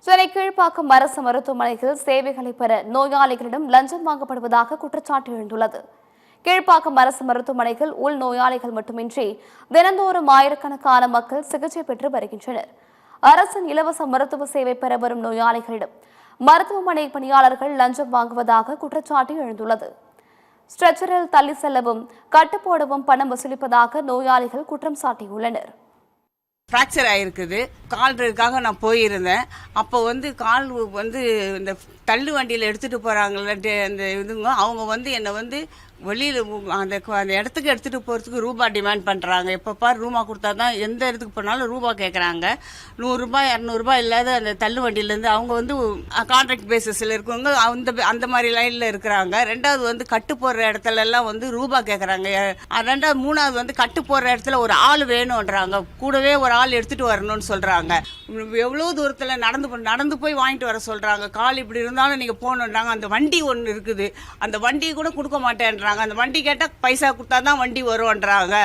சென்னை கீழ்ப்பாக்கம் அரசு மருத்துவமனையில் சேவைகளை பெற நோயாளிகளிடம் லஞ்சம் வாங்கப்படுவதாக குற்றச்சாட்டு எழுந்துள்ளது. கீழ்ப்பாக்கம் அரசு மருத்துவமனையில் உள் நோயாளிகள் மட்டுமின்றி தினந்தோறும் ஆயிரக்கணக்கான மக்கள் சிகிச்சை பெற்று வருகின்றனர். அரசின் இலவச மருத்துவ சேவை பெற வரும் நோயாளிகளிடம் மருத்துவமனை பணியாளர்கள் லஞ்சம் வாங்குவதாக குற்றச்சாட்டு எழுந்துள்ளது. ஸ்ட்ரெச்சரில் தள்ளி செல்லவும் கட்டுப்போடவும் பணம் வசூலிப்பதாக நோயாளிகள் குற்றம் சாட்டியுள்ளனர். ஃப்ராக்சர் ஆகிருக்குது. கால்றதுக்காக நான் போயிருந்தேன். அப்போ கால் இந்த தள்ளு வண்டியில் எடுத்துகிட்டு போகிறாங்களே அந்த இதுங்க, அவங்க என்னை வெளியில் அந்த இடத்துக்கு எடுத்துகிட்டு போகிறதுக்கு ரூபா டிமாண்ட் பண்ணுறாங்க. எப்போ பார் ரூபா கொடுத்தா தான் எந்த இடத்துக்கு போனாலும் ரூபா கேட்குறாங்க. 100 ரூபாய் 200 ரூபாய் இல்லாத அந்த தள்ளு வண்டியிலேருந்து அவங்க கான்ட்ராக்ட் பேசிஸில் இருக்கவங்க அந்த மாதிரி லைனில் இருக்கிறாங்க. ரெண்டாவது கட்டு போடுற இடத்துலலாம் ரூபா கேட்குறாங்க. ரெண்டாவது மூணாவது கட்டு போடுற இடத்துல ஒரு ஆள் வேணுன்றாங்க. கூடவே ஒரு ஆள் எடுத்துகிட்டு வரணும்னு சொல்கிறாங்க. எவ்வளோ தூரத்தில் நடந்து போய் வாங்கிட்டு வர சொல்கிறாங்க. கால் இப்படி இருந்தாலும் நீங்கள் போகணுன்றாங்க. அந்த வண்டி ஒன்று இருக்குது, அந்த வண்டியை கூட கொடுக்க மாட்டேன்றாங்க. அந்த வண்டி கேட்டால் பைசா கொடுத்தா தான் வண்டி வரும்ன்றாங்க.